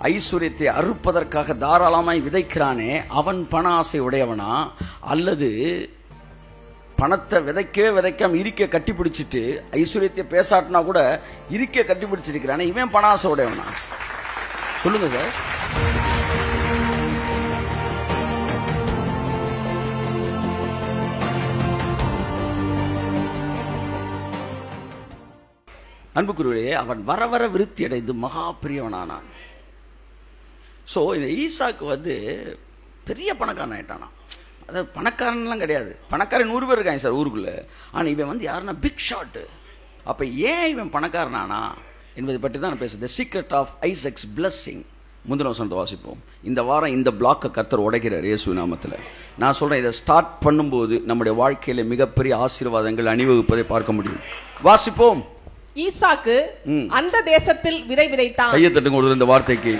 ஐஸ்வர்யத்தை அறுப்பதற்காக தாராளமாய் விதைக்கிறானே அவன் பண ஆசை உடையவனா, அல்லது பணத்தை விதைக்காம இருக்க கட்டி பிடிச்சிட்டு ஐஸ்வர்யத்தை பேசாட்டினா கூட இருக்க கட்டி பிடிச்சிருக்கிறானே இவன் பண ஆசை உடையவனா? சொல்லுங்க சார். அன்புக்குரியவரே, அவன் வர வர விருத்தி அடைந்து மகா பெரியவனானான். சோ இந்த ஈசாக்கு பெரிய பணக்காரன் ஆயிட்டானா. அதாவது பணக்காரன்லாம் கிடையாது, பணக்காரன் 100 பேர் இருக்காங்க சார் ஊருக்குள்ள. ஆனா இவன் யாருன்னா பிக் ஷாட். அப்ப ஏன் இவன் பணக்காரனானா என்பதை பற்றி தான் பேசுறேன். The secret of Isaac's blessing. முந்தின வசனத்தை வாசிப்போம். இந்த வாரம் இந்த பிளாக்க கர்த்தர் உடைக்கிறார் இயேசு நாமத்தில். நான் சொல்றேன், இதை ஸ்டார்ட் பண்ணும்போது நம்முடைய வாழ்க்கையில மிகப்பெரிய ஆசீர்வாதங்கள் அணிவகுப்பதை பார்க்க முடியும். வாசிப்போம். ஈசாக்கு அந்த தேசத்தில் விதை விதைத்தான். கையை தட்டுங்க ஒரு இந்த வார்த்தைக்கு.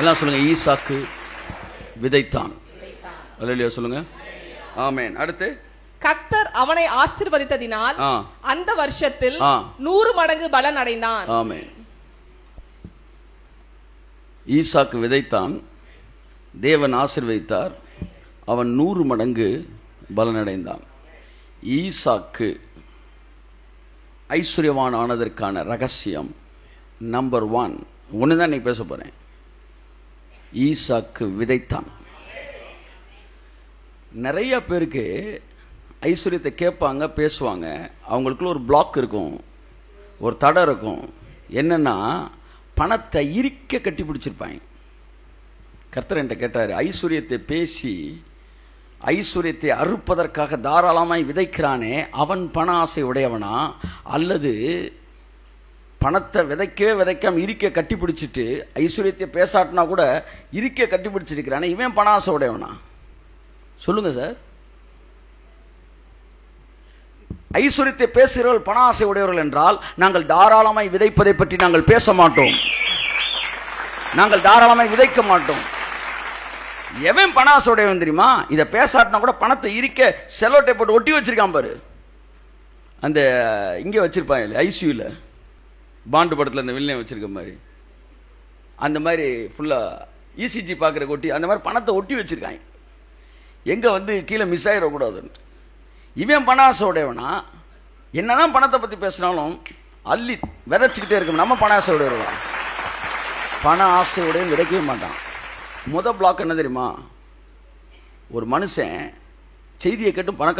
எல்லாம் சொல்லுங்க, ஈசாக்கு விதைத்தான். அல்லேலூயா சொல்லுங்க. ஆமென். அடுத்து, கர்த்தர் அவனை ஆசீர்வதித்ததினால் அந்த வருஷத்தில் 100 மடங்கு பலன் அடைந்தான். ஆமென். ஈசாக்கு விதைத்தான், தேவன் ஆசீர்வதித்தார், அவன் 100 மடங்கு பலன் அடைந்தான். ஈசாக்கு ஐஸ்வர்யவான் ஆனதற்கான ரகசியம் நம்பர் 1 ஒண்ணுதான் நீ பேச போறேன். ஈசாக்கு விதைத்தான். நிறைய பேருக்கு ஐஸ்வர்யத்தை கேட்பாங்க, பேசுவாங்க, அவங்களுக்குள்ள ஒரு பிளாக் இருக்கும், ஒரு தடை இருக்கும். என்னன்னா பணத்தை இறுக்க கட்டி பிடிச்சிருப்பாங்க. கர்த்தர் என்கிட்ட கேட்டாரு, ஐஸ்வர்யத்தை பேசி ஐஸ்வர்யத்தை அறுப்பதற்காக தாராளமாய் விதைக்கிறானே அவன் பண ஆசை உடையவனா, அல்லது பணத்தை விதைக்காம இருக்க கட்டி பிடிச்சிட்டு ஐஸ்வர்யத்தை பேசாட்டினா கூட இருக்க கட்டி பிடிச்சிருக்கிறானே இவன் பண ஆசை உடையவனா? சொல்லுங்க சார். ஐஸ்வர்யத்தை பேசுகிறவர்கள் பண ஆசை உடையவர்கள் என்றால் நாங்கள் தாராளமாய் விதைப்பதை பற்றி நாங்கள் பேச மாட்டோம், நாங்கள் தாராளமாய் விதைக்க மாட்டோம். எவன் பண ஆசை உடையவன் தெரியுமா? இதை பேசாட்டினா கூட பணத்தை இருக்க செலோட்டை போட்டு ஒட்டி வச்சிருக்கான் பாரு. அந்த இங்க வச்சிருப்பாங்க ஐசியூல, பாண்டு படத்துல அந்த வில்லன் வச்சிருக்க மாதிரி, அந்த மாதிரி ஃபுல்லா இசிஜி பாக்குற ஒட்டி அந்த மாதிரி பணத்தை ஒட்டி வச்சிருக்காங்க. எங்க கீழே மிஸ் ஆயிடக்கூடாதுன்னு. இவன் பண ஆசை உடையவனா? என்னதான் பணத்தை பத்தி பேசினாலும் அள்ளி விதைச்சுக்கிட்டே இருக்கும். நம்ம பண ஆசை உடையவன். பண ஆசை உடையவன் விதைக்கவே மாட்டான். முத பிளாக் என்ன தெரியுமா? ஒரு மனுஷன் செய்தியை கேட்டு பணக்காரன்